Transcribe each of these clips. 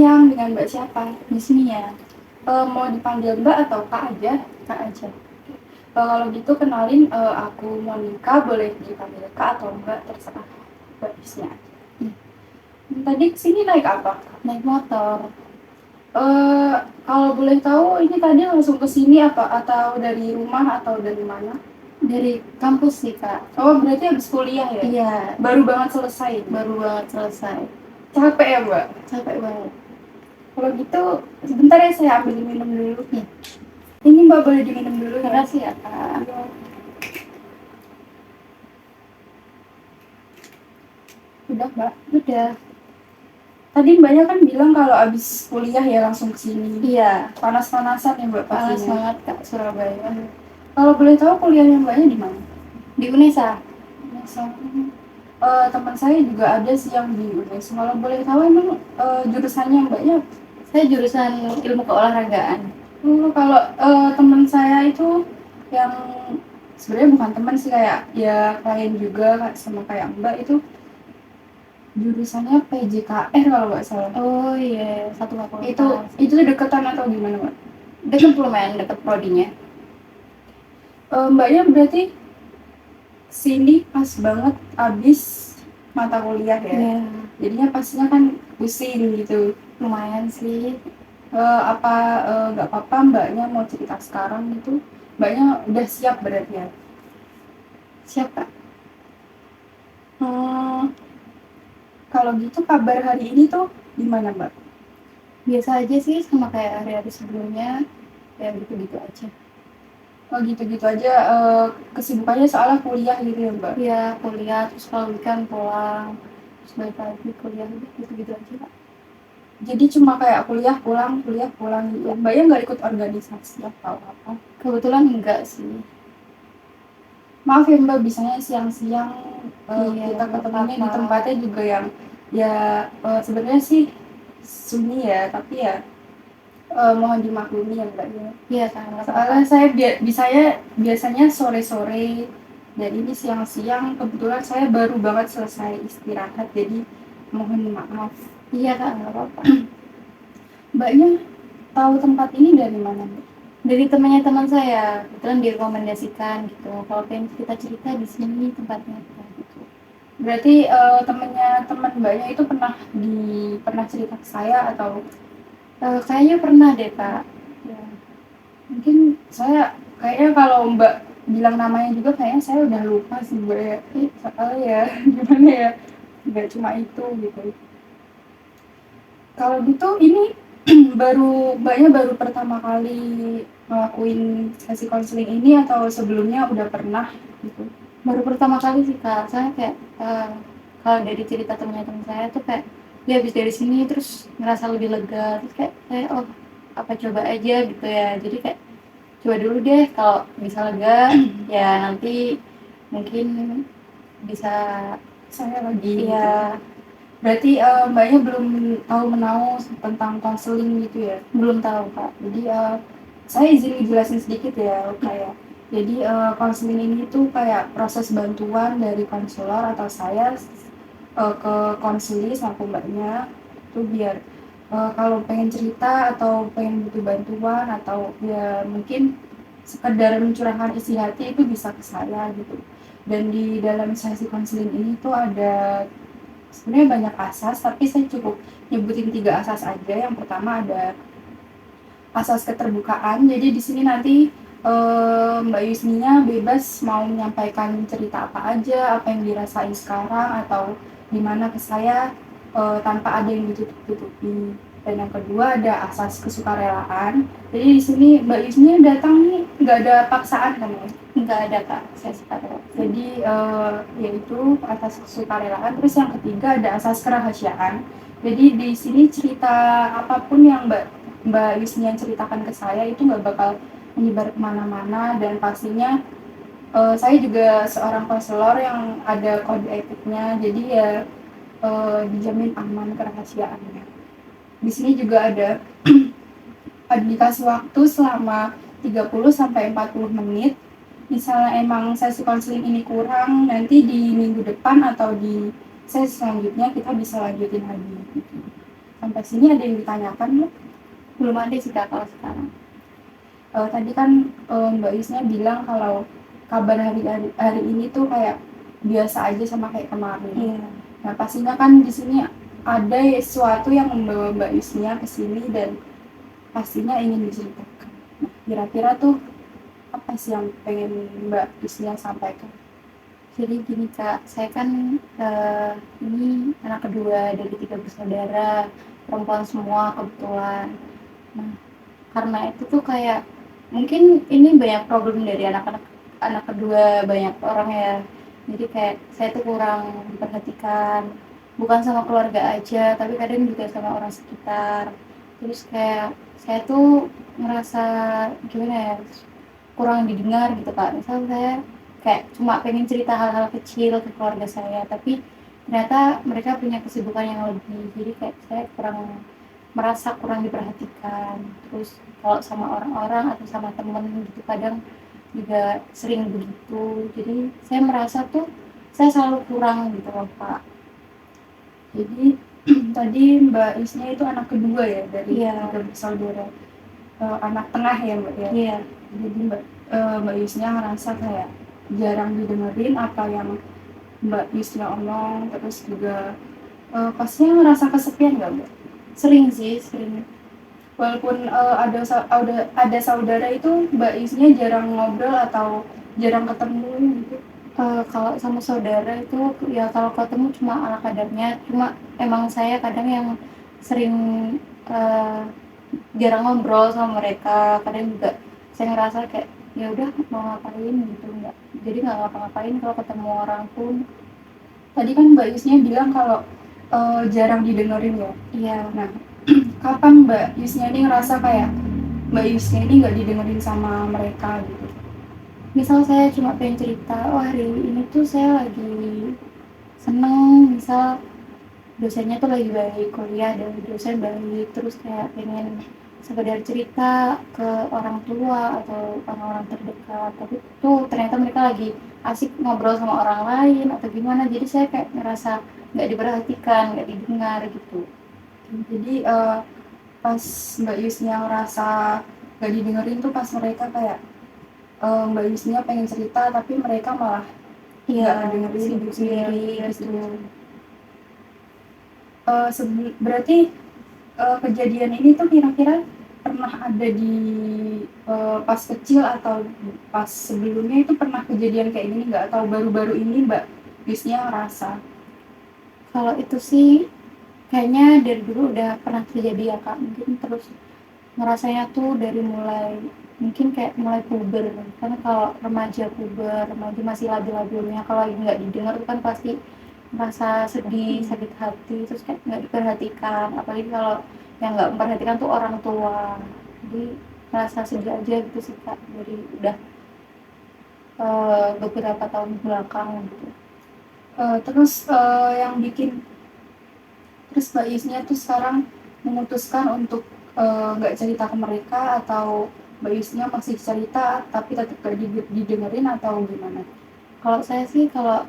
siang, dengan Mbak siapa di sini ya? Mau dipanggil Mbak atau Kak aja? Kak aja. Kalau gitu kenalin, aku Monica, boleh dipanggil Kak atau Mbak, terserah Mbak di sini aja. Tadi kesini naik apa? Naik motor. Kalau boleh tahu ini tadi langsung ke sini apa atau dari rumah atau dari mana? Dari kampus sih Kak. Oh berarti habis kuliah ya? Iya. Baru banget selesai? Baru banget selesai. Capek ya Mbak? Capek banget. Kalau gitu sebentar ya saya ambil minum dulu. Ini Mbak boleh diminum dulu ya? Makasih ya Kak. Ya. Udah Mbak? Udah. Tadi Mbaknya kan bilang kalau abis kuliah ya langsung ke sini. Iya. Panas-panasan ya Mbak pastinya. Panas banget Kak Surabaya. Kalau boleh tahu kuliahnya Mbaknya di mana? Di UNESA. UNESA. Teman saya juga ada sih yang di UNESA. Kalau boleh tahu emang jurusannya Mbaknya? Saya jurusan ilmu keolahragaan. Kalau teman saya itu yang sebenarnya bukan teman sih, kayak ya klien juga sama kayak Mbak itu jurusannya PJKR kalau nggak salah. Oh iya, satu fakultas. Itu deketan atau gimana Mbak? Deket lumayan, deket prodinya. Mbaknya berarti sini pas banget abis mata kuliah ya? Iya. Jadinya pastinya kan pusing gitu. Lumayan sih. Apa nggak apa-apa Mbaknya mau cerita sekarang gitu? Mbaknya udah siap berarti ya? Siap Kak. Kalau gitu kabar hari ini tuh gimana Mbak? Biasa aja sih, sama kayak hari-hari sebelumnya, ya gitu-gitu aja. Oh gitu-gitu aja, kesibukannya soalnya kuliah gitu ya Mbak? Iya, kuliah, terus kalau weekend pulang, terus balik lagi kuliah, gitu-gitu aja Kak. Jadi cuma kayak kuliah pulang gitu ya? Mbaknya nggak ikut organisasi atau apa? Kebetulan enggak sih. Maaf ya Mbak, biasanya siang-siang kita ketemunya di tempatnya juga yang ya sebenarnya sih sunyi ya, tapi ya mohon dimaklumi ya Mbak ya. Iya kan. Soalnya saya biasanya sore-sore dan ini siang-siang, kebetulan saya baru banget selesai istirahat, jadi mohon maaf. Iya Kak, nggak apa-apa. Mbaknya tahu tempat ini dari mana Mbak? Dari temannya teman saya, kebetulan direkomendasikan gitu. Kalau pengen cerita-cerita di sini tempatnya gitu. Berarti temannya teman Mbaknya itu pernah cerita ke saya atau kayaknya pernah deh Kak. Ya. Mungkin saya kayaknya kalau Mbak bilang namanya juga kayaknya saya udah lupa sih Mbak ya. Soalnya ya gimana ya, nggak cuma itu gitu. Kalau gitu ini Mbaknya baru pertama kali ngelakuin sesi konseling ini atau sebelumnya udah pernah gitu? Baru pertama kali sih Kak. Saya kayak kalau dari cerita teman-teman saya tuh kayak dia habis dari sini terus ngerasa lebih lega, terus kayak oh apa coba aja gitu ya. Jadi kayak coba dulu deh, kalau bisa lega ya nanti mungkin bisa saya lagi ya. Berarti Mbaknya belum tahu menau tentang konseling gitu ya? Belum tahu Kak. Jadi saya izin dijelasin sedikit ya kayak. Jadi konseling ini tuh kayak proses bantuan dari konselor atau saya ke konselis sama Mbaknya tuh biar kalau pengen cerita atau pengen butuh bantuan atau ya mungkin sekedar mencurahkan isi hati itu bisa ke saya gitu. Dan di dalam sesi konseling ini tuh ada sebenarnya banyak asas, tapi saya cukup nyebutin 3 asas aja. Yang pertama ada asas keterbukaan. Jadi di sini nanti Mbak Yusninya bebas mau menyampaikan cerita apa aja, apa yang dirasain sekarang atau gimana ke saya tanpa ada yang ditutup-tutupi. Dan yang kedua ada asas kesukarelaan. Jadi di sini Mbak Yusninya datang nih nggak ada paksaan kan ya? Nggak ada Kak, saya sukarela. Jadi yaitu asas kesukarelaan. Terus yang ketiga ada asas kerahasiaan. Jadi di sini cerita apapun yang Mbak Yusnia ceritakan ke saya itu nggak bakal menyebar kemana-mana, dan pastinya saya juga seorang konselor yang ada kode etiknya, jadi ya dijamin aman kerahasiaannya. Di sini juga ada dikasih waktu selama 30-40 menit. Misalnya emang sesi konseling ini kurang, nanti di minggu depan atau di sesi selanjutnya kita bisa lanjutin lagi. sampai sini ada yang ditanyakan belum? Belum ada sih Kak kalau sekarang. Tadi kan Mbak Isnya bilang kalau kabar hari ini tuh kayak biasa aja sama kayak kemarin. Iya. Nah pastinya kan di sini ada sesuatu yang membawa Mbak Isnya ke sini dan pastinya ingin diceritakan. Nah, kira-kira tuh apa sih yang pengen Mbak Isnya sampaikan? Jadi gini Kak, saya kan ini anak kedua dari 3 bersaudara, perempuan semua kebetulan. Nah, karena itu tuh kayak mungkin ini banyak problem dari anak kedua banyak orang ya. Jadi kayak saya tuh kurang diperhatikan, bukan sama keluarga aja, tapi kadang juga sama orang sekitar. Terus kayak saya tuh ngerasa gimana ya, kurang didengar gitu Kak. Misal saya kayak cuma pengen cerita hal-hal kecil ke keluarga saya, tapi ternyata mereka punya kesibukan yang lebih. Jadi kayak saya merasa kurang diperhatikan. Terus kalau sama orang-orang atau sama temen gitu kadang juga sering begitu. Jadi saya merasa tuh saya selalu kurang gitu loh Pak. Jadi tadi Mbak Isnya itu anak kedua ya dari Iya. 3 bersaudara. Anak tengah ya Mbak ya. Iya. Jadi Mbak Isnya ngerasa kayak jarang didengerin apa yang Mbak Isnya omong, terus juga pastinya ngerasa kesepian nggak Mbak? Sering sih, sering. Walaupun ada saudara itu Mbak Isnya jarang ngobrol atau jarang ketemu gitu. Kalau sama saudara itu ya kalau ketemu cuma ala kadarnya, cuma emang saya kadang yang sering eee, jarang ngobrol sama mereka. Kadang juga saya ngerasa kayak ya udah mau ngapain gitu, nggak ngapa-ngapain kalau ketemu orang pun. Tadi kan Mbak Isnya bilang kalau jarang didengerin ya. Iya. Nah, kapan Mbak Isnya ini ngerasa kayak Mbak Isnya ini nggak didengerin sama mereka gitu? Misal saya cuma pengen cerita, "Oh hari ini tuh saya lagi seneng," misal dosennya tuh lagi baik, kuliah dari dosen baik, terus kayak pengen sekedar cerita ke orang tua atau orang-orang terdekat, tapi tuh ternyata mereka lagi asik ngobrol sama orang lain atau gimana, jadi saya kayak ngerasa nggak diperhatikan, nggak didengar gitu. Jadi pas Mbak Isnya ngerasa nggak didengerin tuh pas mereka kayak Mbak Yusnia pengen cerita tapi mereka malah nggak ngedengerin, sibuk sendiri gitu. gitu. Berarti kejadian ini tuh kira-kira pernah ada di pas kecil atau pas sebelumnya itu pernah kejadian kayak gini nggak? Atau baru-baru ini Mbak Yusnia ngerasa? Kalau itu sih kayaknya dari dulu udah pernah terjadi ya Kak, mungkin terus ngerasanya tuh dari mungkin kayak mulai puber, karena kalau remaja masih labil-labilnya kalau lagi nggak didengar tuh kan pasti merasa sedih, sakit hati, terus kayak nggak diperhatikan, apalagi kalau yang nggak memperhatikan tuh orang tua. Jadi merasa sedih aja gitu sih Kak, dari udah beberapa tahun belakang gitu. Yang bikin terus Mbak Yusnia tuh sekarang memutuskan untuk nggak cerita ke mereka atau Mbak Yusnia masih cerita tapi tetap gak didengerin atau gimana? Kalau saya sih kalau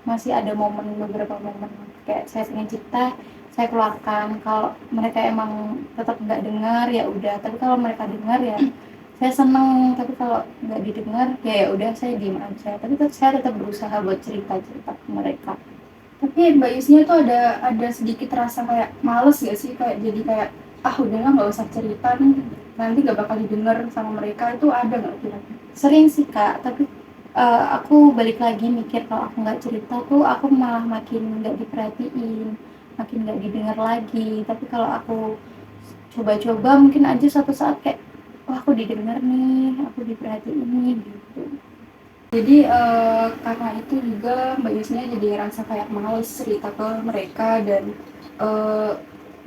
masih ada beberapa momen kayak saya pengen cerita, saya keluarkan. Kalau mereka emang tetap nggak dengar ya udah, tapi kalau mereka dengar ya saya seneng, tapi kalau nggak didengar ya udah saya diem aja. Tapi saya tetap berusaha buat cerita-cerita ke mereka. Tapi Mbak Yusnia tuh ada sedikit rasa kayak males gak sih, kayak jadi kayak udahlah nggak usah cerita nih, nanti nggak bakal didengar sama mereka, itu ada nggak kira-kira? Sering sih Kak, tapi aku balik lagi mikir kalau aku nggak cerita tuh aku malah makin nggak diperhatiin, makin nggak didengar lagi. Tapi kalau aku coba-coba mungkin aja suatu saat kayak, wah aku didengar nih, aku diperhatiin nih gitu. Jadi karena itu juga Mbak Yusnia jadi ngerasa kayak males cerita ke mereka dan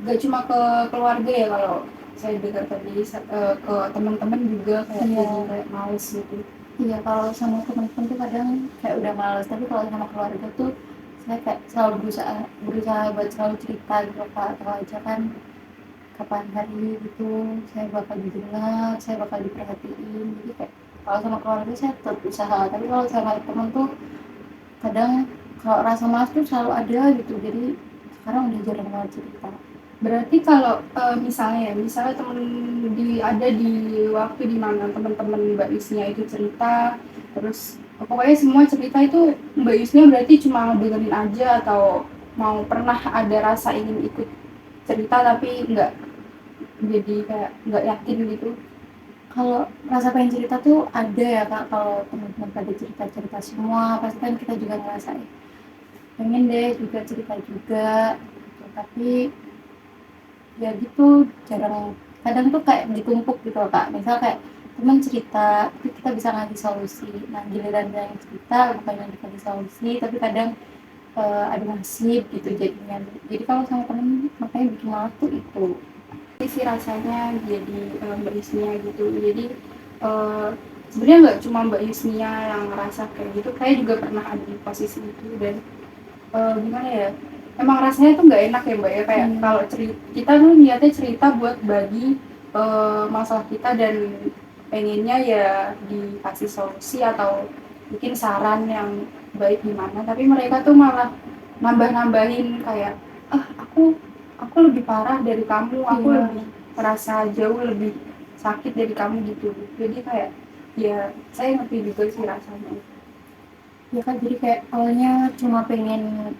gak cuma ke keluarga ya, kalau saya dengar tadi ke teman-teman juga kayak jadi kayak males gitu. Iya, kalau sama teman-teman tuh kadang kayak udah males, tapi kalau sama keluarga tuh saya kayak selalu berusaha buat selalu cerita gitu Kak, tahu aja kan kapan hari gitu saya bakal didengar, saya bakal diperhatiin. Jadi kayak kalau sama keluarga saya tetap usaha, tapi kalau sama teman tuh kadang kalau rasa malas tuh selalu ada gitu. Jadi sekarang udah jarang banget cerita. Berarti kalau misalnya temen ada di waktu di mana teman-teman Mbak Yusnya itu cerita, terus pokoknya semua cerita itu Mbak Yusnya berarti cuma dengerin aja atau mau pernah ada rasa ingin ikut cerita tapi nggak, jadi kayak nggak yakin gitu. Kalau rasa pengen cerita tuh ada ya Kak, kalau teman-teman pada cerita-cerita semua, pasti kan kita juga ngerasain pengen deh juga cerita juga gitu. Tapi ya gitu, jarang, kadang tuh kayak ditumpuk gitu loh Kak. Misal kayak teman cerita, itu kita bisa ngasih solusi. Nah giliran yang cerita bukan yang dikasih solusi, tapi kadang ada nasib gitu jadinya. Jadi kalau sama temen makanya bikin malas tuh itu. Sih rasanya jadi Mbak Yusnia gitu, jadi eh, sebenarnya nggak cuma Mbak Yusnia yang ngerasa kayak gitu, kayak juga pernah ada di posisi itu. Dan gimana ya, emang rasanya tuh nggak enak ya Mbak ya, kayak kalau kita tuh niatnya cerita buat bagi masalah kita dan pengennya ya dikasih solusi atau bikin saran yang baik gimana, tapi mereka tuh malah nambah-nambahin kayak aku lebih parah dari kamu, aku lebih merasa jauh lebih sakit dari kamu gitu. Jadi kayak ya saya ngerti juga sih rasanya. Ya kan, jadi kayak awalnya cuma pengen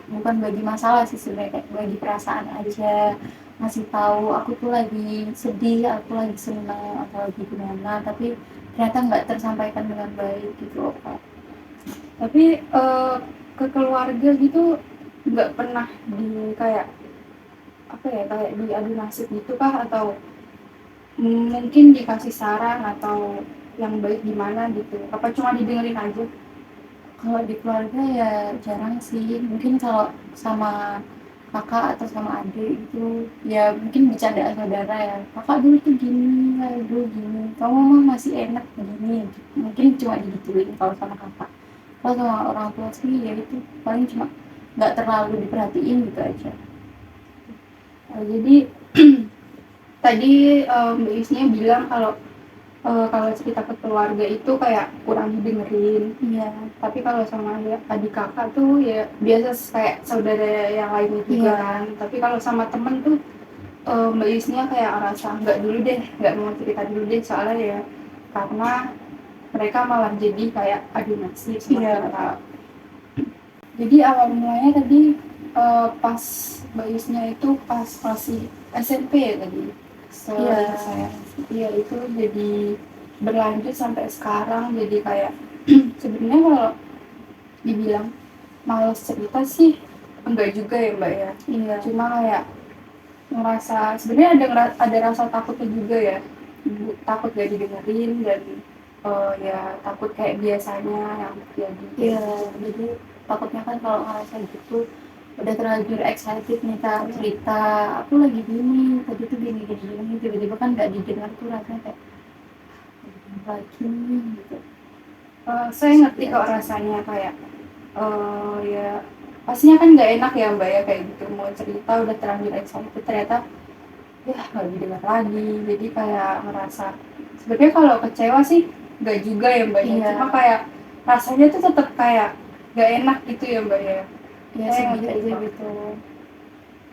bukan bagi masalah sih sebenarnya, kayak bagi perasaan aja, ngasih tahu aku tuh lagi sedih, aku lagi senang atau lagi gimana, tapi ternyata nggak tersampaikan dengan baik gitu loh Kak. Tapi ke keluarga gitu nggak pernah di kayak apa ya, kayak diadu nasib gitu kah, atau mungkin dikasih saran atau yang baik gimana gitu, apa cuma didengerin aja? Kalau di keluarga ya jarang sih, mungkin kalau sama kakak atau sama adik itu ya mungkin bercandaan saudara ya, kakak dulu tuh gini, kayak dulu gini, kamu mah masih enak begini, mungkin cuma digituin kalau sama kakak. Kalau sama orang tua sih ya itu paling cuma nggak terlalu diperhatiin gitu aja. Jadi tadi Mbak Isnya bilang kalau kalau cerita ke keluarga itu kayak kurang didengerin. Iya. Tapi kalau sama adik kakak tuh ya biasa kayak saudara yang lainnya juga kan. Tapi kalau sama temen tuh Mbak Isnya kayak ngerasa nggak dulu deh, nggak mau cerita dulu deh, soalnya ya karena mereka malah jadi kayak adu nasib sama kita. Jadi awal mulanya tadi pas Mbak Isnya itu pas masih SMP ya tadi. Saya iya itu jadi berlanjut sampai sekarang, jadi kayak sebenarnya kalau dibilang males cerita sih enggak juga ya Mbak ya. Cuma kayak ngerasa sebenarnya ada rasa takutnya juga ya, takut gak didengerin dan ya takut kayak biasanya yang terjadi. Jadi takutnya kan kalau ngerasa gitu udah terlanjur excited nih Kak, cerita aku lagi gini, tadi tuh gini gini gini, tiba-tiba kan nggak didengar tuh rasanya kayak lagi gitu. Saya ngerti kok rasanya kayak ya pastinya kan nggak enak ya Mbak ya, kayak gitu mau cerita udah terlanjur excited ternyata ya nggak didengar lagi, jadi kayak ngerasa sebenarnya kalau kecewa sih nggak juga ya Mbak ya, cuma kayak rasanya tuh tetap kayak nggak enak gitu ya Mbak ya. Ya sedih aja gitu,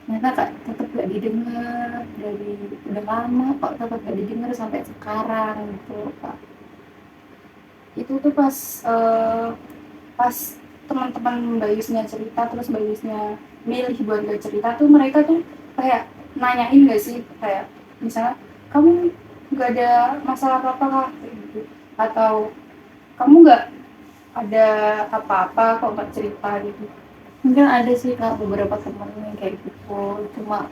ternyata Kak tetap gak didengar dari udah lama kok, tetap gak didengar sampai sekarang gitu Kak. Itu tuh pas teman-teman Mbak Yusnya cerita terus Mbak Yusnya milih buat gak cerita tuh, mereka tuh kayak nanyain gak sih kayak misalnya kamu nggak ada masalah apa-apa kah gitu, atau kamu nggak ada apa-apa kok nggak cerita gitu? Mungkin ada sih Kak beberapa temen yang kayak gitu, cuma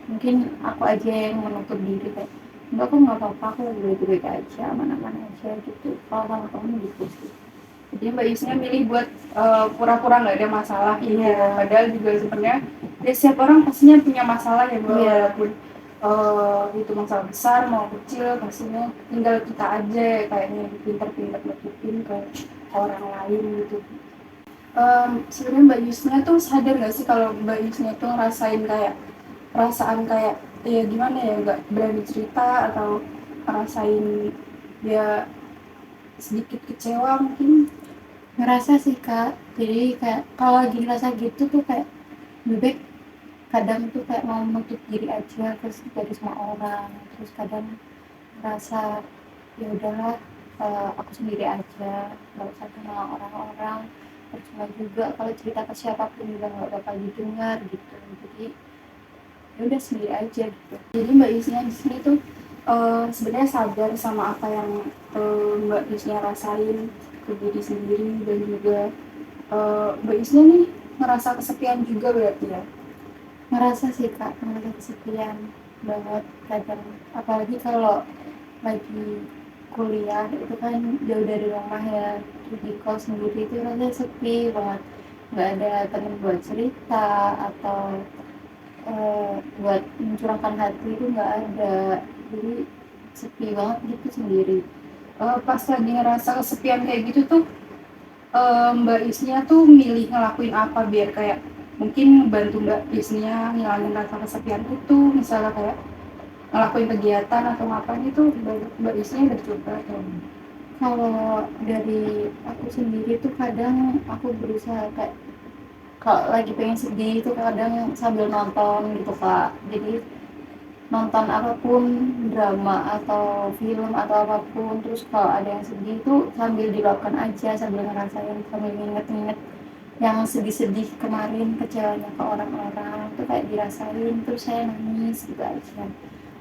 mungkin aku aja yang menutup diri kayak enggak, aku nggak apa-apa, aku lagi baik-baik aja, aman-aman aja gitu. Kalau sama kamu gitu sih. Jadi Mbak Yusnya milih buat pura-pura nggak ada masalah gitu. Padahal juga sebenarnya ya setiap orang pastinya punya masalah ya Mbak, walaupun itu masalah besar mau kecil, pastinya tinggal kita aja kayaknya pinter-pinter nutupin ke orang lain gitu. Sebenarnya Mbak Yusnya tuh sadar nggak sih kalau Mbak Yusnya tuh ngerasain kayak perasaan kayak ya gimana ya, nggak berani cerita atau ngerasain ya sedikit kecewa mungkin? Ngerasa sih Kak, jadi kayak kalau lagi ngerasa gitu tuh kayak bebek kadang tuh kayak mau menutup diri aja terus dari semua orang, terus kadang merasa ya udahlah, aku sendiri aja, nggak usah kenal orang-orang, percuma juga kalau cerita ke siapapun juga nggak bakal didengar gitu. Jadi ya udah sendiri aja gitu. Jadi Mbak Yusnya di sini tuh sebenarnya sadar sama apa yang Mbak Yusnya rasain ke diri sendiri, dan juga Mbak Yusnya nih ngerasa kesepian juga berarti ya. Ngerasa sih Kak, ngerasa kesepian banget kadang, apalagi kalau lagi kuliah itu kan jauh dari rumah ya, terus di kos sendiri itu rasanya sepi banget, nggak ada temen buat cerita atau buat mencurahkan hati, itu nggak ada, jadi sepi banget gitu sendiri. Pas lagi ngerasa kesepian kayak gitu tuh Mbak Isnya tuh milih ngelakuin apa biar kayak mungkin bantu Mbak Isnya ngilangin rasa kesepian itu, misalnya kayak ngelakuin kegiatan atau ngapain itu Mbak Isnya udah coba atau Kalau dari aku sendiri tuh kadang aku berusaha kayak kalau lagi pengen sedih itu kadang sambil nonton gitu Kak, jadi nonton apapun, drama atau film atau apapun, terus kalau ada yang sedih itu sambil dilakukan aja, sambil ngerasain, sambil nginget-nginget yang sedih-sedih kemarin, kecewanya ke orang-orang itu kayak dirasain, terus saya nangis gitu aja.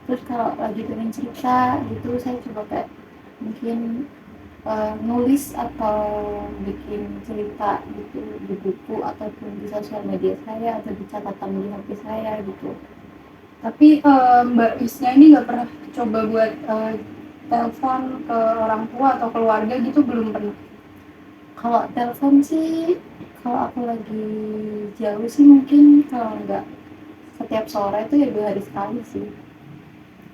Terus kalau lagi pengen cerita gitu saya coba kayak mungkin nulis atau bikin cerita gitu di buku ataupun di sosial media saya atau di catatan di HP saya gitu. tapi Mbak Isnya ini nggak pernah coba buat telepon ke orang tua atau keluarga gitu, belum pernah? Kalau telepon sih, kalau aku lagi jauh sih mungkin, kalau nggak setiap sore itu ya 2 hari sekali sih.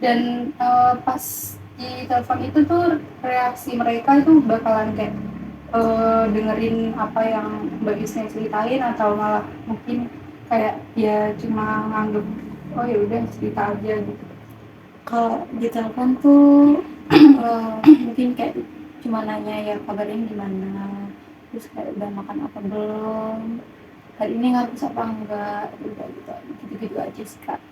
Dan pas di telepon itu tuh reaksi mereka itu bakalan kayak dengerin apa yang Mbak Isnya ceritain, atau malah mungkin kayak ya cuma nganggep oh ya udah cerita aja gitu. Kalau di telepon tuh mungkin kayak cuma nanya ya kabarnya gimana, terus kayak udah makan apa belum, hari ini ngapus apa enggak, udah gitu aja sih Kak.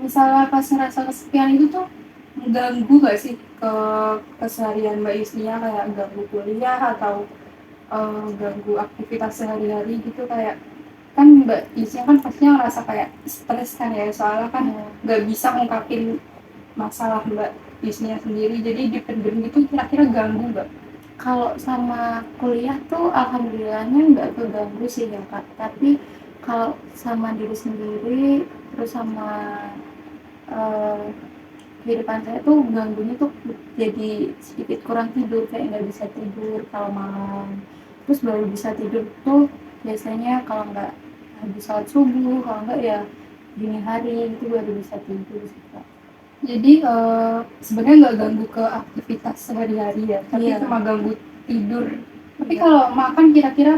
Misalnya pas ngerasa kesepian itu tuh mengganggu gak sih ke keseharian Mbak Isnya, kayak ganggu kuliah atau ganggu aktivitas sehari-hari gitu, kayak kan Mbak Isnya kan pastinya ngerasa kayak stres kan ya, soalnya kan nggak bisa ngungkapin masalah Mbak Isnya sendiri, jadi dipendem gitu, kira-kira ganggu nggak? Kalau sama kuliah tuh alhamdulillahnya nggak keganggu sih ya Kak, tapi kalau sama diri sendiri terus sama uh, kehidupan saya tuh ganggunya tuh jadi sedikit kurang tidur, kayak nggak bisa tidur kalau malam, terus baru bisa tidur tuh biasanya kalau nggak habis sholat subuh, kalau nggak ya dini hari itu baru bisa tidur sih Kak. Jadi sebenarnya nggak ganggu ke aktivitas sehari-hari ya, tapi Iya. cuma ganggu tidur. Tapi Iya. kalau makan kira-kira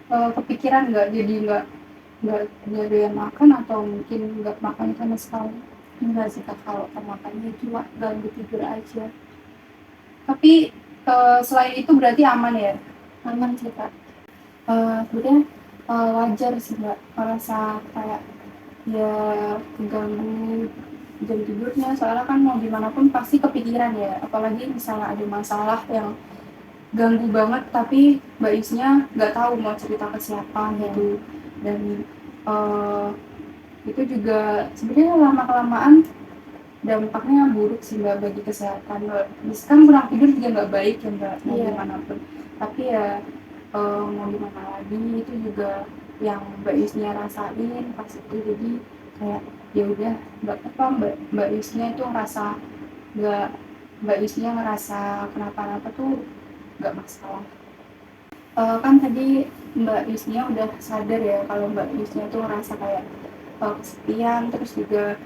kepikiran nggak, jadi nggak doyan makan atau mungkin nggak makan sama sekali? Enggak sih Kak, kalau makannya cuma ganggu tidur aja. Tapi selain itu berarti aman ya? Aman sih Kak. Sebenarnya wajar sih Mbak merasa kayak ya keganggu jam tidurnya, soalnya kan mau gimana pun pasti kepikiran ya, apalagi misalnya ada masalah yang ganggu banget tapi Mbak Isnya nggak tahu mau cerita ke siapa gitu. Dan itu juga sebenarnya lama-kelamaan dampaknya buruk sih Mbak bagi kesehatan. Misalkan kurang tidur juga nggak baik ya Mbak, mau gimana pun. Tapi ya mau gimana lagi, itu juga yang Mbak Isnya rasain pas itu, jadi kayak ya udah Mbak Isnya itu ngerasa nggak Mbak Isnya ngerasa kenapa-napa tuh nggak masalah. Kan tadi Mbak Isnya udah sadar ya kalau Mbak Isnya tuh ngerasa kayak kesepian, terus juga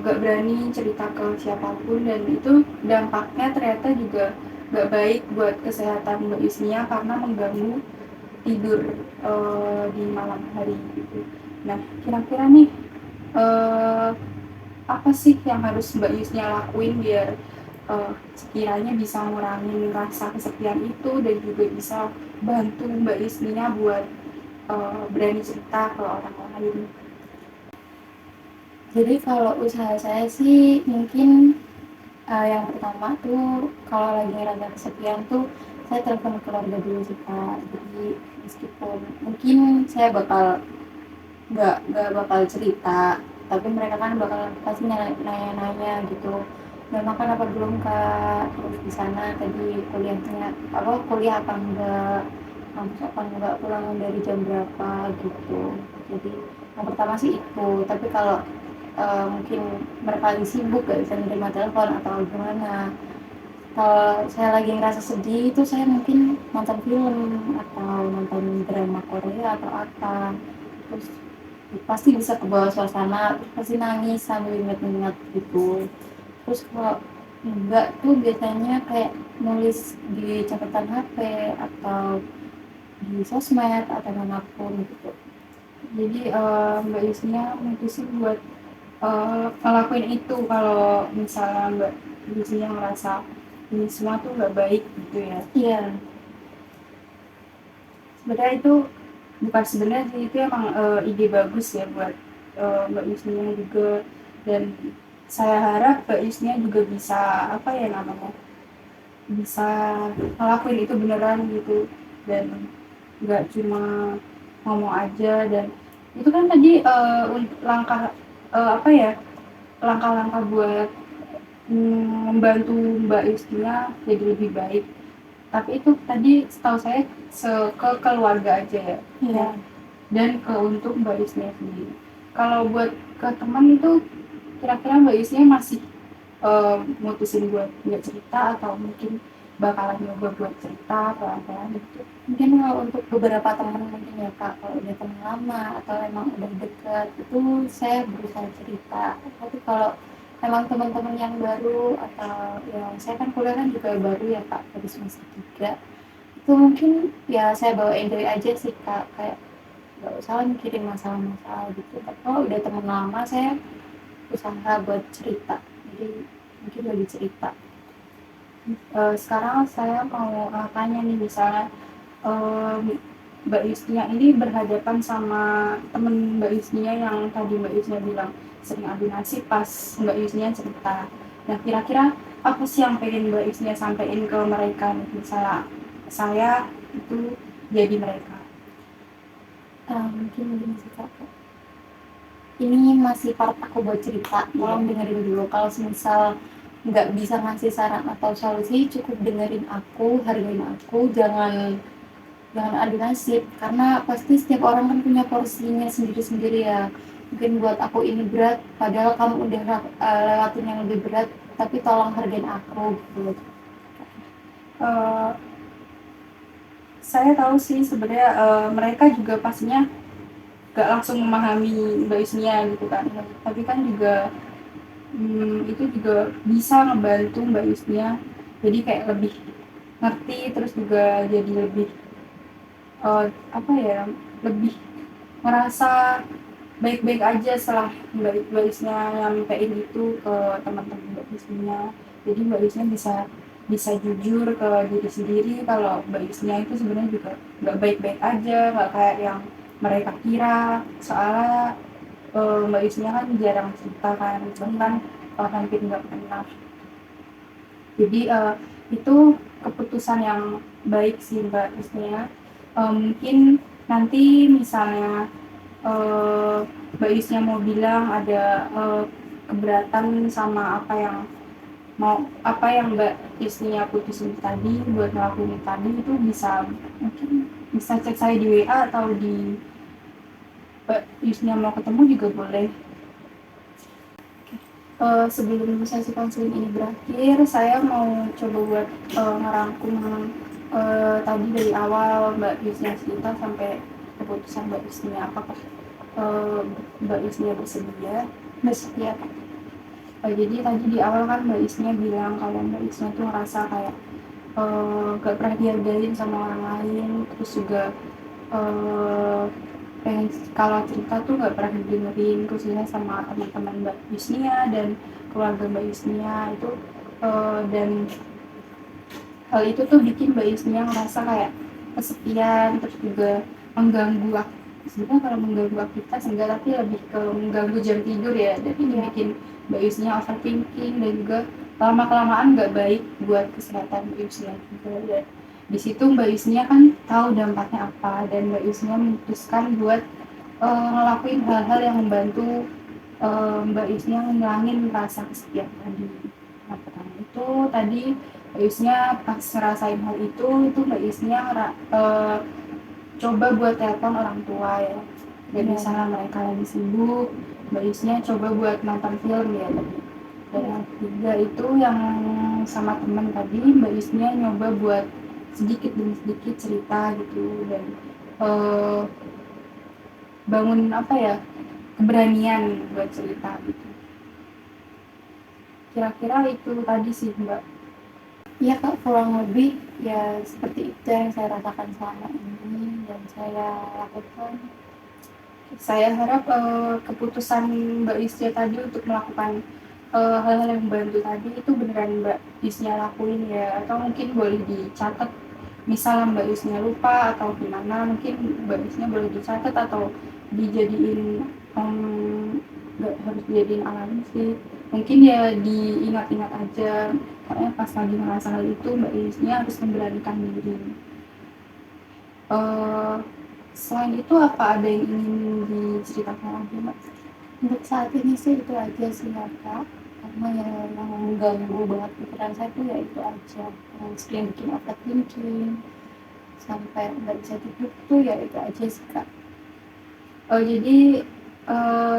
nggak berani cerita ke siapapun, dan itu dampaknya ternyata juga nggak baik buat kesehatan Mbak Isnya karena mengganggu tidur di malam hari gitu. Nah, kira-kira nih apa sih yang harus Mbak Isnya lakuin biar sekiranya bisa ngurangin rasa kesepian itu, dan juga bisa bantu Mbak Isnya buat berani cerita ke orang lain? Jadi kalau usaha saya sih mungkin yang pertama tuh kalau lagi ngerasa kesepian tuh saya telepon keluarga dulu sih Kak. Jadi meskipun mungkin saya nggak bakal cerita, tapi mereka kan bakal pasti nanya-nanya gitu. Udah makan apa belum Kak? Terus di sana tadi kuliah apa enggak? Kampus apa enggak? Pulang dari jam berapa gitu. Jadi yang pertama sih itu. Tapi kalau mungkin mereka lagi sibuk gak bisa menerima telepon atau gimana, kalau saya lagi ngerasa sedih itu saya mungkin nonton film atau nonton drama Korea atau apa, terus pasti bisa kebawa suasana, terus pasti nangis sambil inget-inget gitu. Terus kalau enggak tuh biasanya kayak nulis di catatan HP atau di sosmed atau manapun gitu. Jadi Mbak Yusnya mutusin buat ngelakuin itu kalau misalnya Mbak Yusnya ngerasa ini semua tuh nggak baik gitu ya. Iya. Sebenarnya itu bukan sebenarnya sih, itu emang ide bagus ya buat Mbak Yusnya juga, dan saya harap Mbak Yusnya juga bisa apa ya namanya, bisa ngelakuin itu beneran gitu, dan nggak cuma ngomong aja. Dan itu kan tadi langkah apa ya, langkah-langkah buat membantu Mbak Yustina jadi lebih baik, tapi itu tadi setahu saya ke keluarga aja ya. Iya. Dan ke untuk Mbak Yusnia sendiri. Kalau buat ke teman itu kira-kira Mbak Yusnia masih mutusin buat nggak cerita atau mungkin bakalan nyoba buat cerita pelan-pelan gitu? Mungkin kalau untuk beberapa teman mungkin ya Kak, kalau udah teman lama atau emang udah dekat itu saya berusaha cerita. Tapi kalau emang teman-teman yang baru atau ya saya kan kuliah kan juga baru ya Kak, baru semester 3, itu mungkin ya saya bawa enjoy aja sih Kak, kayak nggak usah mikirin masalah-masalah gitu. Tapi kalau udah teman lama saya usaha buat cerita, jadi mungkin lebih cerita. Sekarang saya mau tanya nih, misalnya Mbak Yusnia ini berhadapan sama temen Mbak Yusnia yang tadi Mbak Yusnia bilang sering adu nasib pas Mbak Yusnia cerita. Nah, kira-kira apa sih yang pengen Mbak Yusnia sampaikan ke mereka nih? Misalnya saya itu jadi mereka. Mungkin gini sih Kak, ini masih part aku buat cerita, tolong dengerin dulu. Kalau misal nggak bisa ngasih saran atau solusi, cukup dengerin aku, hargain aku, jangan adu nasib, karena pasti setiap orang kan punya porsinya sendiri-sendiri ya. Mungkin buat aku ini berat, padahal kamu udah lewatin yang lebih berat, tapi tolong hargain aku gitu. Saya tahu sih sebenarnya mereka juga pastinya gak langsung memahami Mbak Yusnia gitu kan, tapi kan juga itu juga bisa ngebantu Mbak Yusnia jadi kayak lebih ngerti, terus juga jadi lebih apa ya, lebih merasa baik-baik aja setelah Mbak Yusnia nyampein itu ke teman-teman Mbak Yusnia. Jadi Mbak Yusnia bisa jujur ke diri sendiri kalau Mbak Yusnia itu sebenarnya juga nggak baik-baik aja, nggak kayak yang mereka kira. Soalnya Mbak Yusnia kan jarang cerita kan, bahkan hampir nggak pernah. Jadi itu keputusan yang baik sih Mbak Yusnia. Mungkin nanti misalnya Mbak Yusnia mau bilang ada keberatan sama apa yang Mbak Yusnia putusin tadi buat ngelakuin tadi, itu mungkin bisa cek saya di WA atau di Mbak Yusnia mau ketemu juga boleh. Sebelum sesi konseling ini berakhir, saya mau coba buat ngerangkum tadi dari awal Mbak Yusnia cerita sampai keputusan Mbak Yusnia. Apakah Mbak Yusnia bersedia? Jadi tadi di awal kan Mbak Yusnia bilang kalau Mbak Yusnia tuh ngerasa kayak gak pernah dihargain sama orang lain, terus juga pengen kalau cerita tuh gak pernah didengerin, khususnya sama teman-teman Mbak Yusnia dan keluarga Mbak Yusnia itu, dan hal itu tuh bikin Mbak Yusnia ngerasa kayak kesepian, terus juga mengganggu sebenarnya kalau mengganggu aktivitas enggak, tapi lebih ke mengganggu jam tidur ya, dan ini bikin Mbak Yusnya overthinking dan juga lama kelamaan nggak baik buat kesehatan Mbak Yusnya juga. Dan di situ Mbak Yusnya kan tahu dampaknya apa, dan Mbak Yusnya memutuskan buat ngelakuin hal-hal yang membantu Mbak Yusnya ngilangin rasa kesepian tadi. Nah, pertama itu tadi Mbak Yusnya pas ngerasain hal itu Mbak Yusnya coba buat telepon orang tua ya, dan misalnya mereka lagi sibuk, Mbak Yusnya coba buat nonton film ya tadi. Dan yang ketiga itu yang sama teman tadi, Mbak Yusnya nyoba buat sedikit demi sedikit cerita gitu, dan bangun apa ya, keberanian buat cerita gitu. Kira-kira itu tadi sih Mbak. Iya Kak, kurang lebih ya seperti itu yang saya rasakan selama ini dan saya lakukan. Saya harap keputusan Mbak Yusnya tadi untuk melakukan hal-hal yang membantu tadi itu beneran Mbak Yusnya lakuin ya, atau mungkin boleh dicatat, misal Mbak Yusnya lupa atau gimana, mungkin Mbak Yusnya boleh dicatat atau dijadiin nggak harus dijadiin alarm sih, mungkin ya diingat-ingat aja, pokoknya pas lagi ngerasa hal itu Mbak Yusnya harus memberanikan diri. Selain itu apa ada yang ingin diceritakan lagi Mbak? Untuk saat ini sih itu aja sih ya Kak, karena yang mengganggu banget pikiran saya tuh ya itu aja, yang sering bikin overthinking sampai nggak bisa tidur tuh ya itu aja sih Kak. Jadi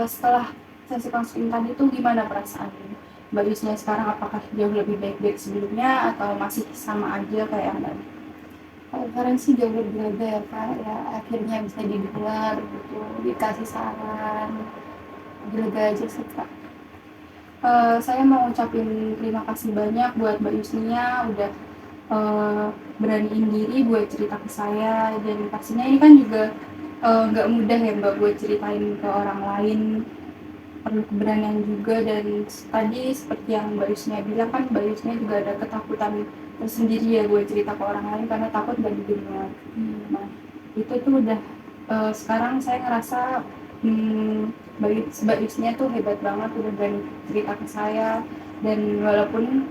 setelah sesi konseling tadi tuh gimana perasaan Mbak Yusnya sekarang? Apakah jauh lebih baik dari sebelumnya atau masih sama aja kayak yang tadi? Kalau sekarang sih jauh lebih lega ya Kak, ya akhirnya bisa didengar gitu, dikasih saran, lebih lega aja sih Kak. Saya mau ucapin terima kasih banyak buat Mbak Yusnya udah beraniin diri buat cerita ke saya, dan pastinya ini kan juga nggak mudah ya Mbak buat ceritain ke orang lain, perlu keberanian juga. Dan tadi seperti yang Mbak Yusnya bilang kan, Mbak Yusnya juga ada ketakutan tersendiri ya buat cerita ke orang lain karena takut gak didengar. Nah itu tuh udah sekarang saya ngerasa Mbak Yusnya tuh hebat banget udah berani cerita ke saya, dan walaupun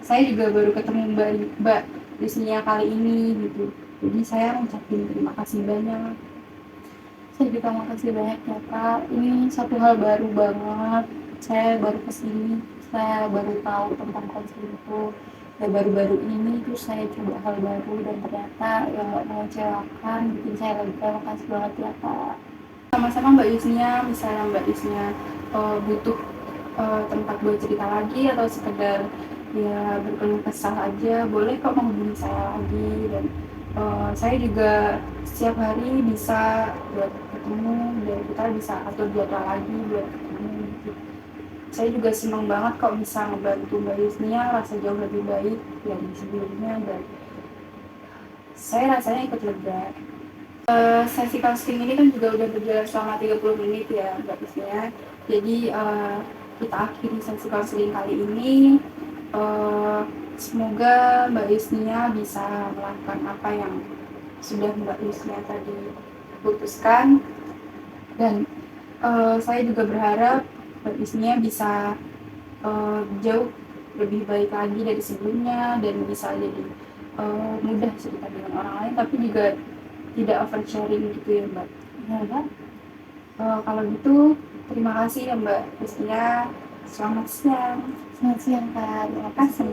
saya juga baru ketemu Mbak Yusnya kali ini gitu, jadi saya ngucapin terima kasih banyak. Saya juga makasih banyak ya Kak, ini satu hal baru banget, saya baru kesini, saya baru tahu tentang konseling itu ya baru-baru ini, terus saya coba hal baru dan ternyata yang nggak mengecewakan, bikin saya lega. Makasih banget ya Kak. Sama-sama Mbak Yusnya, misalnya Mbak Yusnya butuh tempat buat cerita lagi atau sekedar ya berkeluh kesah aja, boleh kok menghubungi saya lagi, dan saya juga setiap hari bisa buat ketemu, dan kita bisa atur jadwal lagi buat ketemu gitu. Saya juga senang banget kok bisa ngebantu Mbak Yusnia rasa jauh lebih baik dari sebelumnya, dan saya rasanya ikut lega. Sesi counseling ini kan juga udah berjalan selama 30 menit ya Mbak Yusnia. Jadi kita akhiri sesi counseling kali ini. Semoga Mbak Yusnia bisa melakukan apa yang sudah Mbak Yusnia tadi putuskan, dan saya juga berharap Mbak Yusnia bisa jauh lebih baik lagi dari sebelumnya, dan bisa jadi mudah cerita dengan orang lain tapi juga tidak oversharing gitu ya Mbak. Ya, Kalau gitu terima kasih ya Mbak Yusnia. Selamat siang. selamat siang Kak, terima kasih.